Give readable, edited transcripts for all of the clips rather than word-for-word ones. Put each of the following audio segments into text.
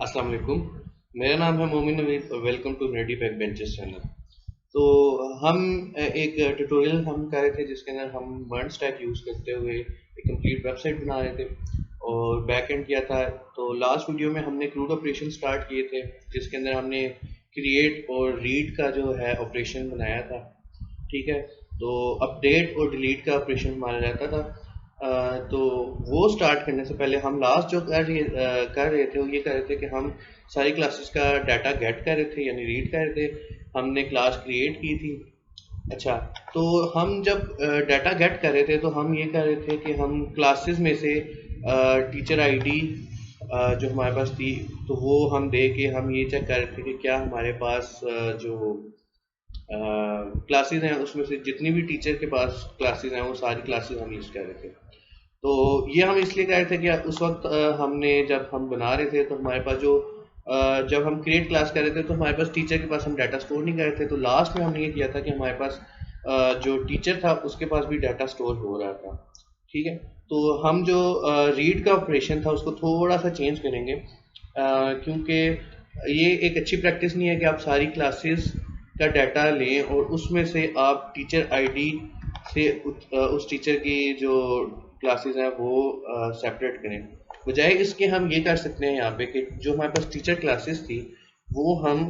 अस्सलाम वालेकुम। मेरा नाम है मोमिन नवीद और वेलकम टू नडी बैक बेंचेस चैनल। तो हम एक ट्यूटोरियल हम कर रहे थे जिसके अंदर हम बर्न स्टैक यूज़ करते हुए एक कंप्लीट वेबसाइट बना रहे थे और बैक एंड किया था। तो लास्ट वीडियो में हमने क्रूड ऑपरेशन स्टार्ट किए थे जिसके अंदर हमने क्रिएट और रीड का जो है ऑपरेशन बनाया था। ठीक है, तो अपडेट और डिलीट का ऑपरेशन माना जाता था। तो वो स्टार्ट करने से पहले हम लास्ट जो कर रहे थे वो ये कर रहे थे कि हम सारी क्लासेस का डाटा गेट कर रहे थे यानी रीड कर रहे थे। हमने क्लास क्रिएट की थी। अच्छा, तो हम जब डाटा गेट कर रहे थे तो हम ये कर रहे थे कि हम क्लासेस में से टीचर आईडी जो हमारे पास थी तो वो हम दे के हम ये चेक कर रहे थे कि क्या हमारे पास जो क्लासेस हैं उसमें से जितनी भी टीचर के पास क्लासेस हैं वो सारी क्लासेस हम यूज़ कर रहे थे। तो ये हम इसलिए कह रहे थे कि उस वक्त हमने जब हम बना रहे थे तो हमारे पास जो जब हम क्रिएट क्लास कर रहे थे तो हमारे पास टीचर के पास हम डाटा स्टोर नहीं कर रहे थे। तो लास्ट में हमने ये किया था कि हमारे पास जो टीचर था उसके पास भी डाटा स्टोर हो रहा था। ठीक है, तो हम जो रीड का ऑपरेशन था उसको थोड़ा सा चेंज करेंगे क्योंकि ये एक अच्छी प्रैक्टिस नहीं है कि आप सारी क्लासेस का डाटा लें और उसमें से आप टीचर आईडी से उस टीचर की जो क्लासेस हैं वो सेपरेट करें। बजाय इसके हम ये कर सकते हैं यहाँ पे कि जो हमारे पास टीचर क्लासेस थी वो हम,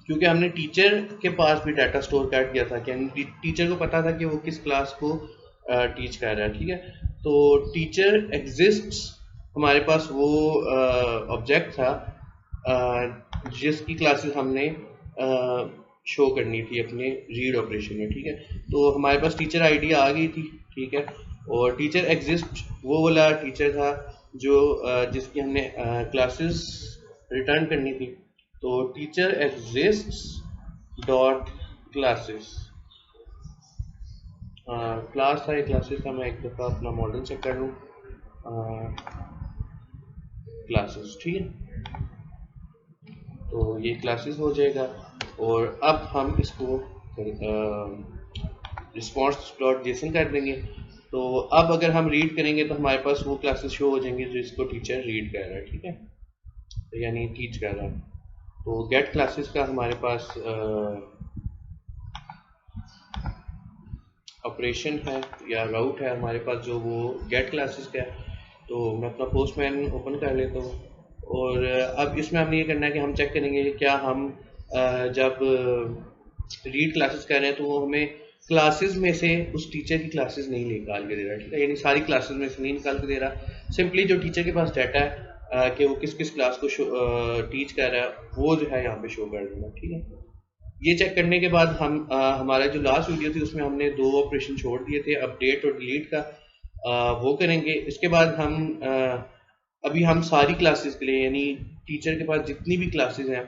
क्योंकि हमने टीचर के पास भी डाटा स्टोर कर दिया था कि टीचर को पता था कि वो किस क्लास को टीच कर रहा है। ठीक है, तो टीचर एग्जिस्ट्स हमारे पास वो ऑब्जेक्ट था जिसकी क्लासेस हमने शो करनी थी अपने रीड ऑपरेशन में। ठीक है, तो हमारे पास टीचर आईडी आ गई थी। ठीक है, और टीचर एग्जिस्ट वो वाला टीचर था जो जिसकी हमने क्लासेस रिटर्न करनी थी। तो teacher exist dot classes class था, क्लासेस का मैं एक दफ़ा अपना मॉडल चेक कर लूँ। क्लासेस, ठीक है, तो ये क्लासेस हो जाएगा। और अब हम इसको रिस्पॉन्स डॉट जेसन कर देंगे। तो अब अगर हम रीड करेंगे तो हमारे पास वो क्लासेस शो हो जाएंगे जो इसको टीचर रीड कर रहा है। ठीक है, तो यानी टीच कर रहा है। तो गेट क्लासेस का हमारे पास ऑपरेशन है या राउट है हमारे पास जो वो गेट क्लासेस का है। तो मैं अपना पोस्टमैन ओपन कर लेता हूँ और अब इसमें हमने ये करना है कि हम चेक करेंगे कि क्या हम जब रीड क्लासेस कर रहे हैं तो वो हमें क्लासेस में से उस टीचर की क्लासेस नहीं निकाल के दे रहा। ठीक है, यानी सारी क्लासेस में से नहीं निकाल के दे रहा, सिंपली जो टीचर के पास डाटा है कि वो किस किस क्लास को टीच कर रहा है वो जो है यहाँ पे शो कर देना। ठीक है, ये चेक करने के बाद हम हमारा जो लास्ट वीडियो थी उसमें हमने दो ऑपरेशन छोड़ दिए थे, अपडेट और डिलीट का, वो करेंगे। इसके बाद हम अभी हम सारी क्लासेस के लिए यानी टीचर के पास जितनी भी क्लासेस हैं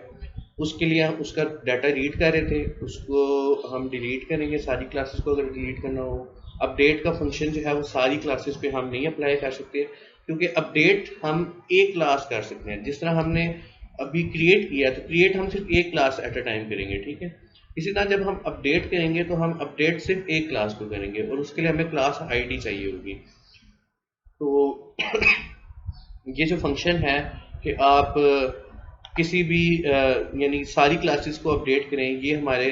उसके लिए हम उसका डाटा रीड कर रहे थे, उसको हम डिलीट करेंगे सारी क्लासेस को अगर डिलीट करना हो। अपडेट का फंक्शन जो है वो सारी क्लासेस पे हम नहीं अप्लाई कर सकते क्योंकि अपडेट हम एक क्लास कर सकते हैं। जिस तरह हमने अभी क्रिएट किया तो क्रिएट हम सिर्फ एक क्लास एट अ टाइम करेंगे। ठीक है, इसी तरह जब हम अपडेट करेंगे तो हम अपडेट सिर्फ एक क्लास को करेंगे और उसके लिए हमें क्लास आईडी चाहिए होगी। तो ये जो फंक्शन है कि आप किसी भी यानी सारी क्लासेस को अपडेट करें, ये हमारे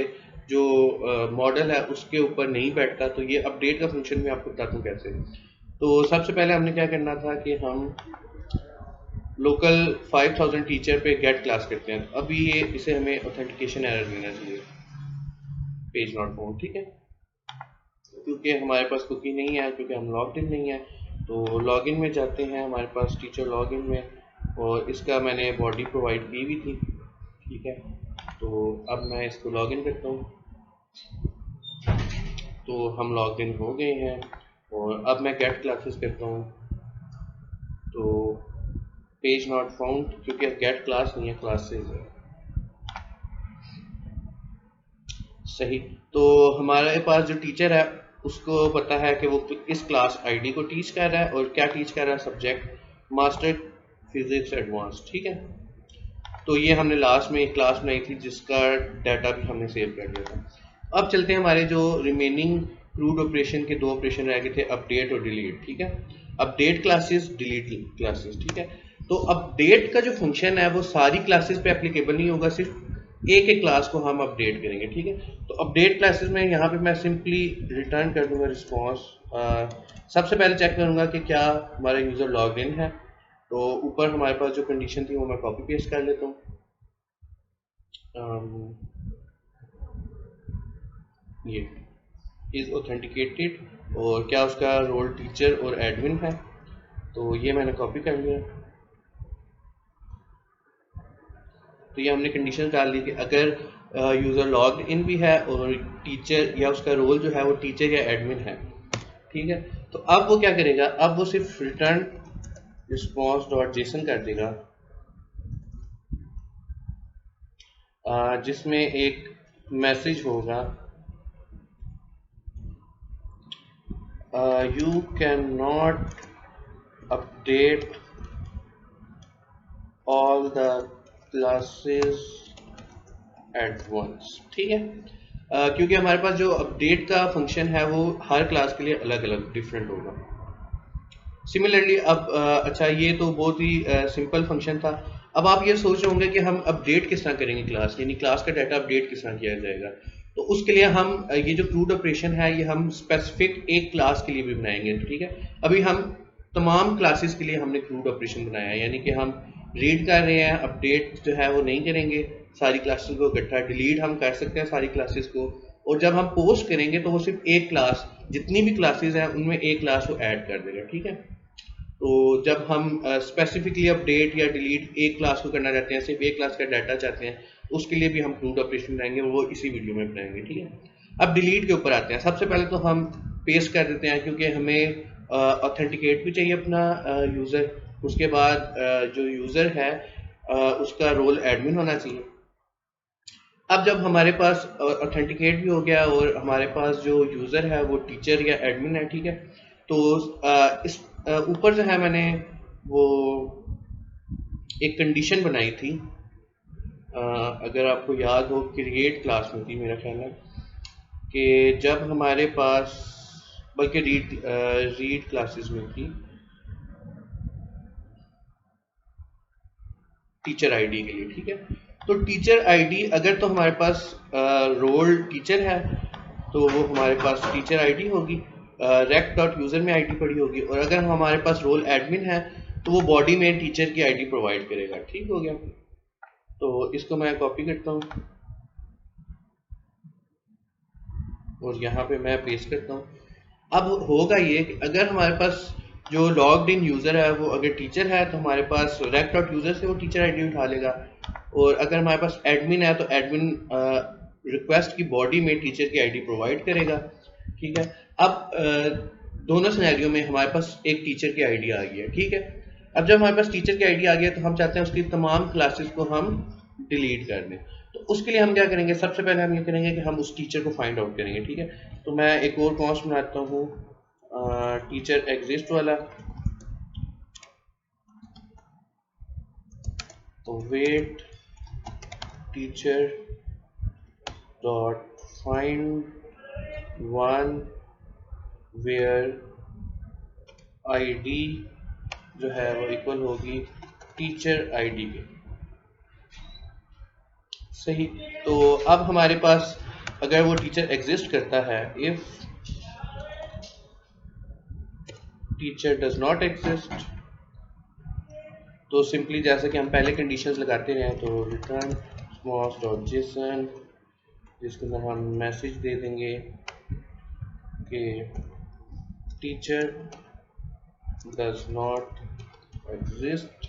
जो मॉडल है उसके ऊपर नहीं बैठता। तो ये अपडेट का फंक्शन मैं आपको बताता हूँ कैसे। तो सबसे पहले हमने क्या करना था कि हम लोकल 5000 टीचर पे गेट क्लास करते हैं। तो अभी ये इसे हमें ऑथेंटिकेशन एरर देना चाहिए, पेज नॉट फाउंड। ठीक है, क्योंकि हमारे पास कुकी नहीं है, क्योंकि हम लॉग्ड इन नहीं है। तो लॉगिन में जाते हैं, हमारे पास टीचर लॉगिन में, और इसका मैंने बॉडी प्रोवाइड की भी थी। ठीक है, तो अब मैं इसको लॉगिन करता हूँ। तो हम लॉगिन हो गए हैं और अब मैं गेट क्लासेस करता हूँ। तो पेज नॉट फाउंड, क्योंकि गेट क्लास नहीं है, क्लासेस है। सही, तो हमारे पास जो टीचर है उसको पता है कि वो इस क्लास आईडी को टीच कर रहा है और क्या टीच कर रहा है, सब्जेक्ट मास्टर फिजिक्स एडवांस। ठीक है, तो ये हमने लास्ट में एक क्लास बनाई थी जिसका डाटा भी हमने सेव कर दिया था। अब चलते हैं हमारे जो रिमेनिंग क्रूड ऑपरेशन के दो ऑपरेशन रह गए थे, अपडेट और डिलीट। ठीक है, अपडेट क्लासेस, डिलीट क्लासेस। ठीक है, तो अपडेट का जो फंक्शन है वो सारी क्लासेस पे एप्लीकेबल नहीं होगा, सिर्फ एक एक क्लास को हम अपडेट करेंगे, ठीक है। तो अपडेट क्लासेस में यहाँ पे मैं सिंपली रिटर्न कर दूंगा रिस्पॉन्स। सबसे पहले चेक करूंगा कि क्या हमारा यूज़र लॉग इन है। तो ऊपर हमारे पास जो कंडीशन थी वो मैं कॉपी पेस्ट कर लेता हूँ। ये इज़ ऑथेंटिकेटेड और क्या उसका रोल टीचर और एडमिन है, तो ये मैंने कॉपी कर लिया। तो ये हमने कंडीशन डाल दी कि अगर यूज़र लॉग इन भी है और टीचर या उसका रोल जो है वो टीचर या एडमिन है, ठीक है। तो अब वो क्या करेगा, अब वो सिर्फ रिटर्न रिस्पॉन्स डॉट जेसन कर देगा, जिसमें एक मैसेज होगा, you can not update all the classes at once, ठीक है। क्योंकि हमारे पास जो अपडेट का फंक्शन है वो हर क्लास के लिए अलग अलग डिफरेंट होगा। सिमिलरली अब अच्छा, ये तो बहुत ही सिंपल फंक्शन था। अब आप ये सोच रहे होंगे कि हम अपडेट किस तरह करेंगे क्लास, यानी क्लास का डाटा अपडेट किस तरह किया जाएगा। तो उसके लिए हम ये जो क्रूड ऑपरेशन है ये हम स्पेसिफिक एक क्लास के लिए भी बनाएंगे, ठीक है। अभी हम तमाम क्लासेस के लिए हमने क्रूड ऑपरेशन बनाया है, यानी कि हम रीड कर रहे हैं, अपडेट जो है वो नहीं करेंगे सारी क्लासेस को इकट्ठा, डिलीट हम कर सकते हैं सारी क्लासेस को, और जब हम पोस्ट करेंगे तो वो सिर्फ एक क्लास, जितनी भी क्लासेस हैं उनमें एक क्लास को ऐड कर देगा, ठीक है। तो जब हम स्पेसिफिकली अपडेट या डिलीट एक क्लास को करना चाहते हैं, सिर्फ एक क्लास का डाटा चाहते हैं, उसके लिए भी हम क्रूड ऑपरेशन बनाएंगे, वो इसी वीडियो में बनाएंगे, ठीक है। अब डिलीट के ऊपर आते हैं। सबसे पहले तो हम पेस्ट कर देते हैं, क्योंकि हमें ऑथेंटिकेट भी चाहिए अपना यूज़र। उसके बाद जो यूज़र है उसका रोल एडमिन होना चाहिए। अब जब हमारे पास ऑथेंटिकेट भी हो गया और हमारे पास जो यूज़र है वो टीचर या एडमिन है, ठीक है, तो इस ऊपर जो है मैंने वो एक कंडीशन बनाई थी, अगर आपको याद हो क्रिएट क्लास में थी मेरा ख्याल है, कि जब हमारे पास, बल्कि रीड क्लासेस में थी, टीचर आईडी के लिए, ठीक है। तो टीचर आईडी अगर तो हमारे पास रोल टीचर है तो वो हमारे पास टीचर आईडी होगी, रेक डॉट यूज़र में आईडी पड़ी होगी, और अगर हमारे पास रोल एडमिन है तो वो बॉडी में टीचर की आईडी प्रोवाइड करेगा, ठीक हो गया। तो इसको मैं कॉपी करता हूँ और यहाँ पे मैं पेस्ट करता हूँ। अब होगा ये कि अगर हमारे पास जो लॉग्ड इन यूज़र है वो अगर टीचर है तो हमारे पास रेक डॉट यूज़र से वो टीचर आईडी उठा लेगा, और अगर हमारे पास एडमिन है तो एडमिन रिक्वेस्ट की बॉडी में टीचर की आईडी प्रोवाइड करेगा, ठीक है। अब दोनों सिनेरियो में हमारे पास एक टीचर की आईडी आ गई है, ठीक है। अब जब हमारे पास टीचर की आईडी आ गई है तो हम चाहते हैं उसकी तमाम क्लासेस को हम डिलीट कर दें। तो उसके लिए हम क्या करेंगे, सबसे पहले हम ये करेंगे कि हम उस टीचर को फाइंड आउट करेंगे, ठीक है। तो मैं एक और कॉन्स्ट बनाता हूँ, टीचर एग्जिस्ट वाला। तो wait teacher dot find one where ID जो है वो इक्वल होगी टीचर आईडी के, सही। तो अब हमारे पास अगर वो टीचर एग्जिस्ट करता है, if teacher does not exist, तो सिंपली जैसे कि हम पहले कंडीशंस लगाते रहे, तो रिटर्न response डॉट जेसन, जिसके अंदर हम मैसेज दे देंगे कि टीचर डज नॉट एग्जिस्ट,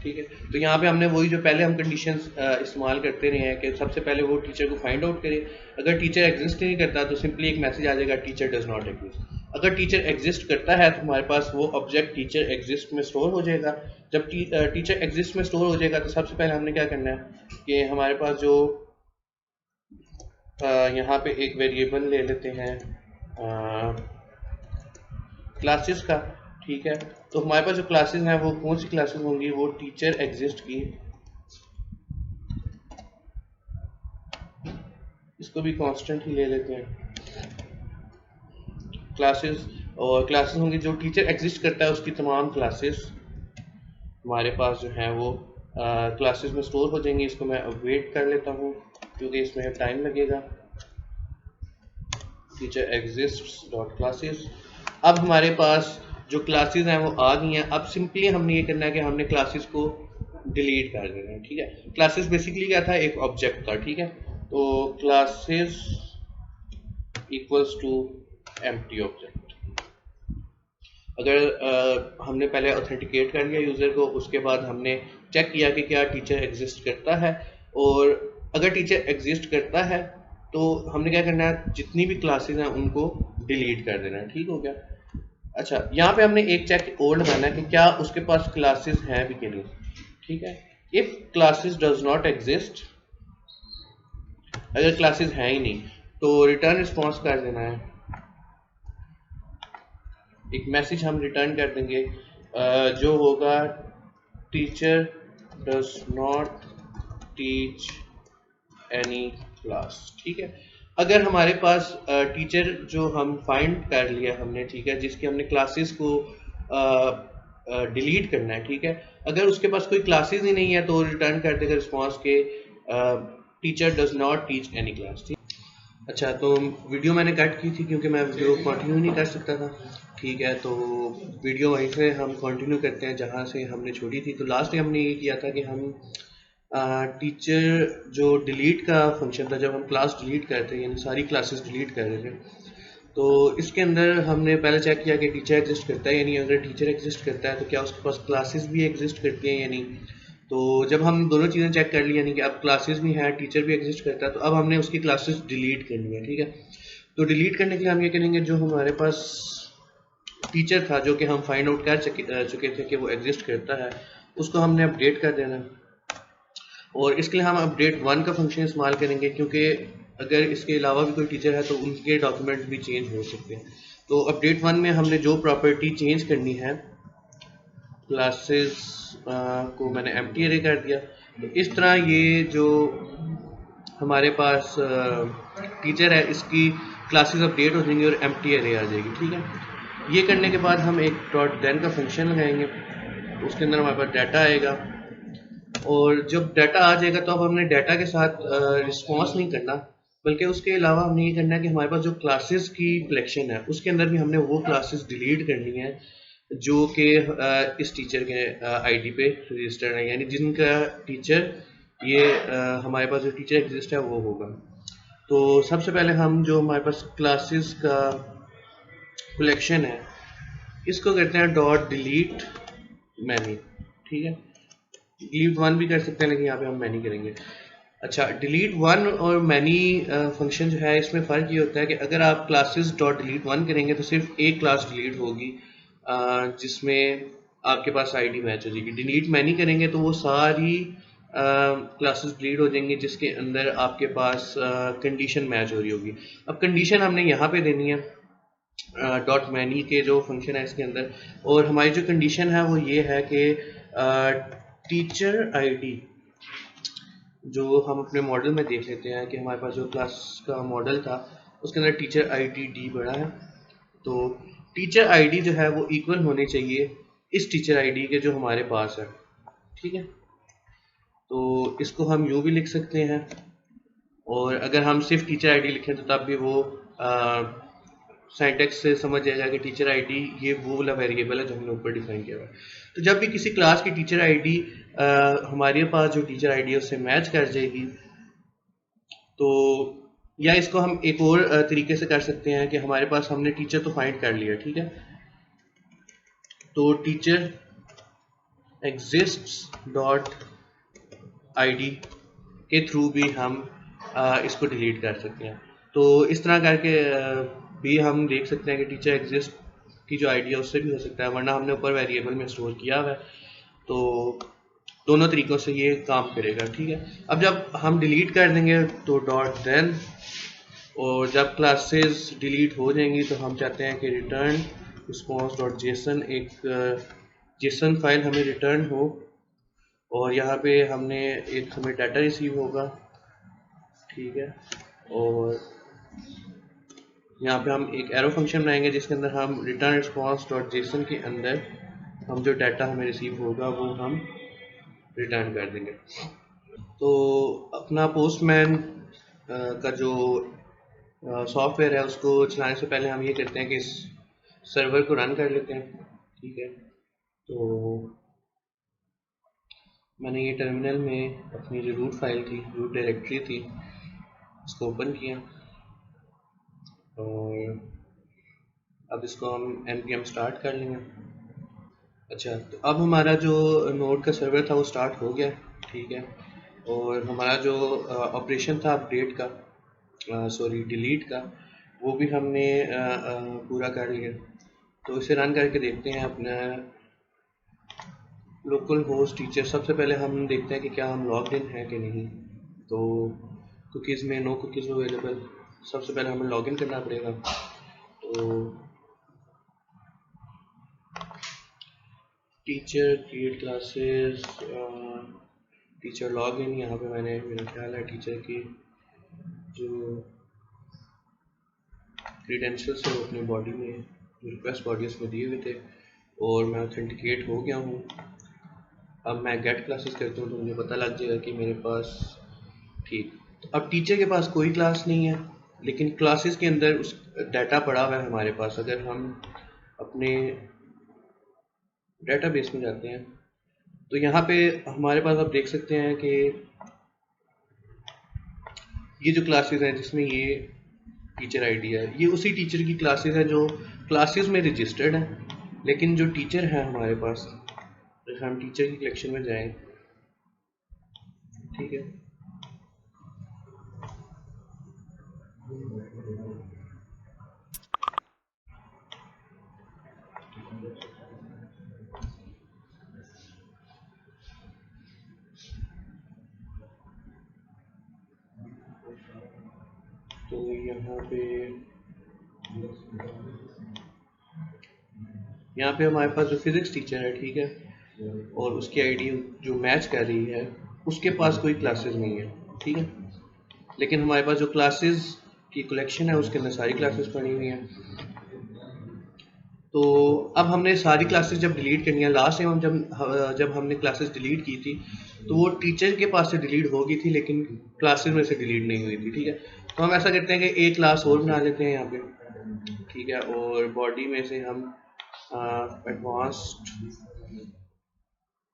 ठीक है। तो यहाँ पे हमने वही जो पहले हम कंडीशंस इस्तेमाल करते रहे हैं कि सबसे पहले वो टीचर को फाइंड आउट करे। अगर टीचर एग्जिस्ट नहीं करता तो सिंपली एक मैसेज आ जाएगा टीचर डज नॉट एग्जिस्ट। अगर टीचर एग्जिस्ट करता है तो हमारे पास वो ऑब्जेक्ट टीचर एग्जिस्ट में स्टोर हो जाएगा। जब टीचर एग्जिस्ट में स्टोर हो जाएगा तो सबसे पहले हमने क्या करना है कि हमारे पास जो यहाँ पे एक वेरिएबल ले लेते हैं क्लासेस का, ठीक है। तो हमारे पास जो क्लासेस हैं वो कौन सी क्लासेस होंगी, वो टीचर एग्जिस्ट की, इसको भी कांस्टेंट ही ले लेते हैं क्लासेस, और क्लासेस होंगी जो टीचर एग्जिस्ट करता है उसकी तमाम क्लासेस हमारे पास जो है वो क्लासेस में स्टोर हो जाएंगी। इसको मैं वेट कर लेता हूँ क्योंकि इसमें टाइम लगेगा। टीचर एग्जिस्ट डॉट क्लासेस, अब हमारे पास जो क्लासेस हैं वो आ गई हैं। अब सिंपली हमने ये करना है कि हमने क्लासेस को डिलीट कर देना है। ठीक है, क्लासेस बेसिकली क्या था, एक ऑब्जेक्ट था। ठीक है, तो classes equals to empty object. अगर हमने पहले ऑथेंटिकेट कर लिया यूज़र को, उसके बाद हमने चेक किया कि क्या टीचर एग्जिस्ट करता है, और अगर टीचर एग्जिस्ट करता है तो हमने क्या करना है, जितनी भी क्लासेस हैं उनको डिलीट कर देना है। ठीक हो गया। अच्छा, यहाँ पे हमने एक चेक और लगाना है कि क्या उसके पास क्लासेस हैं भी कि नहीं। ठीक है, if classes does not exist, अगर क्लासेस हैं ही नहीं तो रिटर्न रिस्पॉन्स कर देना है। एक मैसेज हम रिटर्न कर देंगे जो होगा teacher does not teach any class. ठीक है, अगर हमारे पास टीचर जो हम फाइंड कर लिया हमने, ठीक है, जिसकी हमने क्लासेस को डिलीट करना है, ठीक है, अगर उसके पास कोई क्लासेस ही नहीं है तो रिटर्न कर देगा रिस्पॉन्स के teacher does not teach any class. ठीक, अच्छा, तो वीडियो मैंने कट की थी क्योंकि मैं वीडियो कंटिन्यू नहीं कर सकता था। ठीक है, तो वीडियो वहीं से हम कंटिन्यू करते हैं जहाँ से हमने छोड़ी थी। तो लास्ट में हमने ये किया था कि हम टीचर जो डिलीट का फंक्शन था, जब हम क्लास डिलीट करते हैं यानी सारी क्लासेस डिलीट कर रहे थे, तो इसके अंदर हमने पहले चेक किया कि टीचर एग्जिस्ट करता है या नहीं। अगर टीचर एग्जिस्ट करता है तो क्या उसके पास क्लासेस भी एग्जिस्ट करती हैं या नहीं। तो जब हम दोनों चीज़ें चेक कर ली, यानी कि अब क्लासेस भी हैं, टीचर भी एग्जिस्ट करता है, तो अब हमने उसकी क्लासेस डिलीट करनी है। ठीक है, तो डिलीट करने के लिए हम ये करेंगे, जो हमारे पास टीचर था जो कि हम फाइंड आउट कर चुके थे कि वो एग्जिस्ट करता है, उसको हमने अपडेट कर देना। और इसके लिए हम अपडेट 1 का फंक्शन इस्तेमाल करेंगे, क्योंकि अगर इसके अलावा भी कोई टीचर है तो उनके डॉक्यूमेंट भी चेंज हो सकते हैं। तो अपडेट 1 में हमने जो प्रॉपर्टी चेंज करनी है, क्लासेस को मैंने एम्प्टी अरे कर दिया। तो इस तरह ये जो हमारे पास टीचर है, इसकी क्लासेस अपडेट हो जाएंगी और एम्प्टी अरे आ जाएगी। ठीक है, ये करने के बाद हम एक डॉट देन का फंक्शन लगाएंगे, तो उसके अंदर हमारे पास डाटा आएगा, और जब डाटा आ जाएगा तो अब हमने डाटा के साथ रिस्पॉन्स नहीं करना, बल्कि उसके अलावा हमने ये करना है कि हमारे पास जो क्लासेस की कलेक्शन है उसके अंदर भी हमने वो क्लासेस डिलीट करनी है जो कि इस टीचर के आईडी पे रजिस्टर्ड है, यानी जिनका टीचर ये हमारे पास जो टीचर एग्जिस्ट है वो होगा। तो सबसे पहले हम जो हमारे पास क्लासेस का कलेक्शन है इसको करते हैं डॉट डिलीट मैनी। ठीक है, डिलीट 1 भी कर सकते हैं लेकिन यहाँ पे हम मैनी करेंगे। अच्छा, डिलीट 1 और मैनी फंक्शन जो है, इसमें फ़र्क ये होता है कि अगर आप क्लासेस डॉट डिलीट 1 करेंगे तो सिर्फ एक क्लास डिलीट होगी जिसमें आपके पास आईडी मैच हो जाएगी। डिलीट मैनी करेंगे तो वो सारी क्लासेस डिलीट हो जाएंगी जिसके अंदर आपके पास कंडीशन मैच हो रही होगी। अब कंडीशन हमने यहाँ पे देनी है डॉट मैनी के जो फंक्शन है इसके अंदर, और हमारी जो कंडीशन है वो ये है कि टीचर आईडी, जो हम अपने मॉडल में देख लेते हैं कि हमारे पास जो क्लास का मॉडल था उसके अंदर टीचर आईडी डी बड़ा है, तो टीचर आईडी जो है वो इक्वल होनी चाहिए इस टीचर आईडी के जो हमारे पास है। ठीक है, तो इसको हम यूँ भी लिख सकते हैं, और अगर हम सिर्फ टीचर आईडी लिखें तो तब भी वो सिंटैक्स से समझ जाएगा कि टीचर आईडी ये वो वाला वेरिएबल है जो हमने ऊपर डिफाइन किया हुआ है। तो जब भी किसी क्लास की टीचर आईडी हमारे पास जो टीचर आईडी है उससे मैच कर जाएगी, तो या इसको हम एक और तरीके से कर सकते हैं कि हमारे पास हमने टीचर तो फाइंड कर लिया, ठीक है, तो टीचर एग्जिस्ट्स डॉट आईडी के थ्रू भी हम इसको डिलीट कर सकते हैं। तो इस तरह करके भी हम देख सकते हैं कि टीचर एग्जिस्ट की जो आईडी है उससे भी हो सकता है, वरना हमने ऊपर वेरिएबल में स्टोर किया हुआ है। तो दोनों तरीक़ों से ये काम करेगा। ठीक है, अब जब हम डिलीट कर देंगे तो डॉट देन, और जब क्लासेस डिलीट हो जाएंगी तो हम चाहते हैं कि रिटर्न रिस्पॉन्स डॉट जेसन, एक जेसन फाइल हमें रिटर्न हो, और यहाँ पे हमने एक हमें डाटा रिसीव होगा। ठीक है, और यहाँ पे हम एक एरो फंक्शन बनाएंगे जिसके अंदर हम रिटर्न रिस्पॉन्स डॉट जेसन के अंदर हम जो डाटा हमें रिसीव होगा वो हम रिटर्न कर देंगे। तो अपना पोस्टमैन का जो सॉफ्टवेयर है उसको चलाने से पहले हम ये करते हैं कि इस सर्वर को रन कर लेते हैं। ठीक है, तो मैंने ये टर्मिनल में अपनी जो रूट फाइल थी, रूट डायरेक्टरी थी, इसको ओपन किया और अब इसको हम npm स्टार्ट कर लेंगे। अच्छा, तो अब हमारा जो नोड का सर्वर था वो स्टार्ट हो गया। ठीक है, और हमारा जो ऑपरेशन था अपडेट का, सॉरी डिलीट का, वो भी हमने पूरा कर लिया। तो इसे रन करके देखते हैं अपना लोकल होस्ट टीचर। सबसे पहले हम देखते हैं कि क्या हम लॉग्ड इन हैं कि नहीं। तो कुकीज़ में नो कुकीज़ अवेलेबल, सबसे पहले हमें लॉगिन करना पड़ेगा। तो teacher create classes, teacher login, यहाँ पे मैंने, मेरा ख्याल है टीचर की जो क्रीडेंशियल्स है वो अपनी बॉडी में, जो रिक्वेस्ट बॉडी उसमें दिए हुए थे, और मैं ऑथेंटिकेट हो गया हूँ। अब मैं गेट क्लासेस करता हूँ तो मुझे पता लग जाएगा कि मेरे पास, ठीक, तो अब टीचर के पास कोई क्लास नहीं है, लेकिन क्लासेस के अंदर उस डाटा पड़ा हुआ है हमारे पास। अगर हम अपने डेटाबेस में जाते हैं तो यहाँ पे हमारे पास आप देख सकते हैं कि ये जो क्लासेस हैं जिसमें ये टीचर आईडी है, ये उसी टीचर की क्लासेस हैं जो क्लासेस में रजिस्टर्ड हैं। लेकिन जो टीचर है हमारे पास, अगर हम टीचर की कलेक्शन में जाएं, ठीक है, तो यहाँ पे हमारे पास जो फिजिक्स टीचर है, ठीक है, और उसकी आईडी जो मैच कर रही है, उसके पास कोई क्लासेस नहीं है। ठीक है, लेकिन हमारे पास जो क्लासेस की कलेक्शन है उसके अंदर सारी क्लासेस पड़ी हुई हैं। तो अब हमने सारी क्लासेस जब डिलीट करनी है, लास्ट टाइम हम जब हमने क्लासेस डिलीट की थी तो वो टीचर के पास से डिलीट हो गई थी, लेकिन क्लासेस में से डिलीट नहीं हुई थी। ठीक है, तो हम ऐसा करते हैं कि एक क्लास और बना लेते हैं यहाँ पे। ठीक है, और बॉडी में से हम एडवांस्ड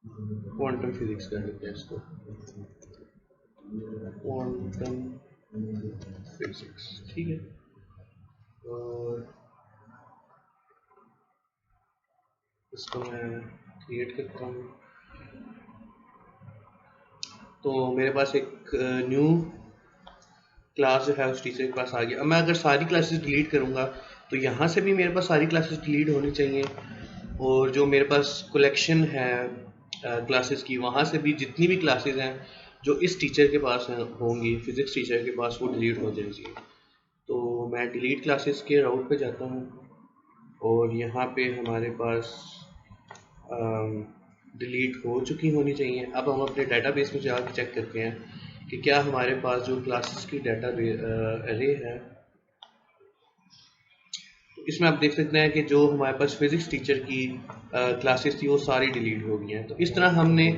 क्वांटम फिजिक्स कर लेते हैं इसको, क्वांटम फिजिक्स। ठीक है, और इसको मैं क्रिएट करता हूँ। तो मेरे पास एक न्यू क्लास जो है उस टीचर के पास आ गया। अब मैं अगर सारी क्लासेस डिलीट करूँगा तो यहाँ से भी मेरे पास सारी क्लासेस डिलीट होनी चाहिए, और जो मेरे पास कलेक्शन है क्लासेस की, वहाँ से भी जितनी भी क्लासेस हैं जो इस टीचर के पास होंगी, फिजिक्स टीचर के पास, वो डिलीट हो जाएगी। तो मैं डिलीट क्लासेस के राउट पे जाता हूँ और यहाँ पे हमारे पास डिलीट हो चुकी होनी चाहिए। अब हम अपने डेटाबेस में जाकर चेक करते हैं कि क्या हमारे पास जो क्लासेस की डाटा अरे है, तो इसमें आप देख सकते हैं कि जो हमारे पास फिजिक्स टीचर की क्लासेस थी वो सारी डिलीट हो गई हैं। तो इस तरह हमने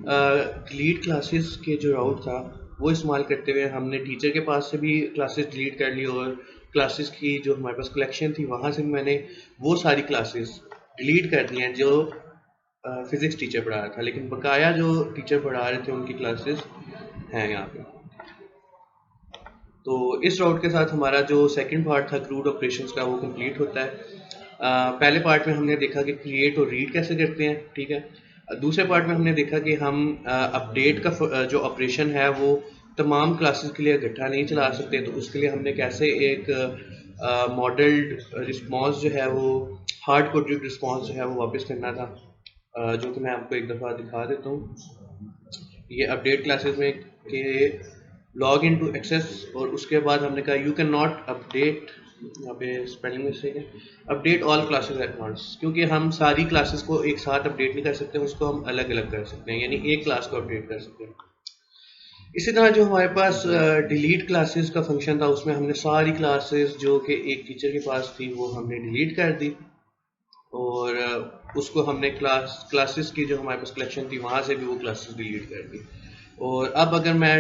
डिलीट क्लासेस के जो राउट था वो इस्तेमाल करते हुए हमने टीचर के पास से भी क्लासेस डिलीट कर ली, और क्लासेस की जो हमारे पास कलेक्शन थी वहाँ से भी मैंने वो सारी क्लासेस डिलीट कर दी हैं जो फिजिक्स टीचर पढ़ा रहा था, लेकिन बकाया जो टीचर पढ़ा रहे थे उनकी क्लासेस हैं यहाँ पे। तो इस राउट के साथ हमारा जो सेकंड पार्ट था क्रूड ऑपरेशंस का वो कंप्लीट होता है। पहले पार्ट में हमने देखा कि क्रिएट और रीड कैसे करते हैं। ठीक है, दूसरे पार्ट में हमने देखा कि हम अपडेट का जो ऑपरेशन है वो तमाम क्लासेस के लिए इकट्ठा नहीं चला सकते, तो उसके लिए हमने कैसे एक मॉडल्ड रिस्पॉन्स जो है वो, हार्ड कोडेड रिस्पॉन्स जो है वो वापस करना था, जो कि मैं आपको एक दफ़ा दिखा देता हूँ। ये अपडेट क्लासेस में के लॉग इन टू एक्सेस, और उसके बाद हमने कहा यू कैन नॉट अपडेट, यहाँ पे स्पेलिंग मिस्टेक है, update all classes at once, क्योंकि हम सारी क्लासेस को एक साथ अपडेट नहीं कर सकते, उसको हम अलग अलग कर सकते हैं, यानी एक क्लास को अपडेट कर सकते हैं। इसी तरह जो हमारे पास डिलीट क्लासेस का फंक्शन था उसमें हमने सारी क्लासेस जो कि एक टीचर के पास थी वो हमने डिलीट कर दी। और उसको हमने क्लासेस की जो हमारे पास कलेक्शन थी वहाँ से भी वो क्लासेस डिलीट कर दी। और अब अगर मैं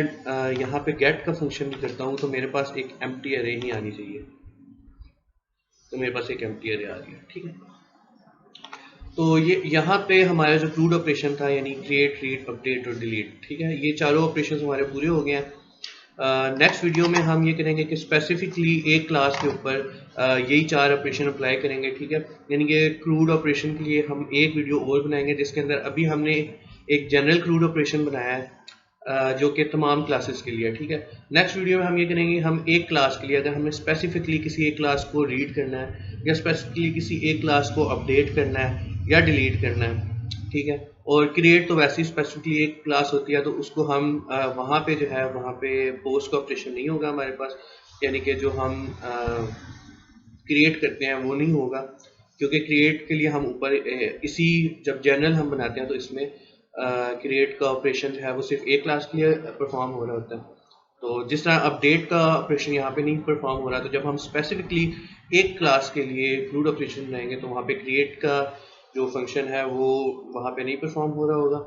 यहाँ पे गेट का फंक्शन भी करता हूँ तो मेरे पास एक एम्प्टी अरे ही आनी चाहिए। तो मेरे पास एक एम्प्टी अरे आ गया, ठीक है। तो ये यहाँ पे हमारा जो क्रूड ऑपरेशन था, यानी क्रिएट, रीड, अपडेट और डिलीट, ठीक है, ये चारों ऑपरेशन हमारे पूरे हो गए हैं। नेक्स्ट वीडियो में हम ये करेंगे कि स्पेसिफिकली एक क्लास के ऊपर यही 4 ऑपरेशन अप्लाई करेंगे, ठीक है। यानी कि क्रूड ऑपरेशन के लिए हम एक वीडियो और बनाएंगे जिसके अंदर अभी हमने एक जनरल क्रूड ऑपरेशन बनाया है जो कि तमाम क्लासेस के लिए, ठीक है। नेक्स्ट वीडियो में हम ये करेंगे, हम एक क्लास के लिए अगर हमें स्पेसिफिकली किसी एक क्लास को रीड करना है या स्पेसिफिकली किसी एक क्लास को अपडेट करना है या डिलीट करना है, ठीक है। और क्रिएट तो वैसे ही स्पेसिफिकली एक क्लास होती है, तो उसको हम वहाँ पे जो है वहाँ पे पोस्ट का ऑपरेशन नहीं होगा हमारे पास, यानी कि जो हम क्रिएट करते हैं वो नहीं होगा, क्योंकि क्रिएट के लिए हम ऊपर इसी जब जनरल हम बनाते हैं तो इसमें क्रिएट का ऑपरेशन जो है वो सिर्फ एक क्लास के लिए परफॉर्म हो रहा होता है। तो जिस तरह अपडेट का ऑपरेशन यहाँ पे नहीं परफॉर्म हो रहा, तो जब हम स्पेसिफिकली एक क्लास के लिए क्रूड ऑपरेशन बनाएंगे तो वहाँ पे क्रिएट का जो फंक्शन है वो वहाँ पे नहीं परफॉर्म हो रहा होगा।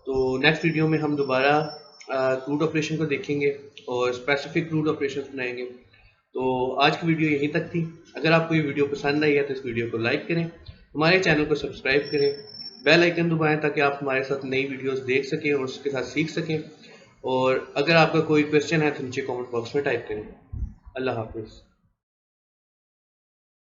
तो नेक्स्ट वीडियो में हम दोबारा क्रूड ऑपरेशन को देखेंगे और स्पेसिफिक क्रूड ऑपरेशन बनाएंगे। तो आज की वीडियो यहीं तक थी। अगर आपको ये वीडियो पसंद आई है तो इस वीडियो को लाइक करें, हमारे चैनल को सब्सक्राइब करें, बेल आइकन दबाएं ताकि आप हमारे साथ नई वीडियोस देख सकें और उसके साथ सीख सकें। और अगर आपका कोई क्वेश्चन है तो नीचे कमेंट बॉक्स में टाइप करें। अल्लाह हाफिज़।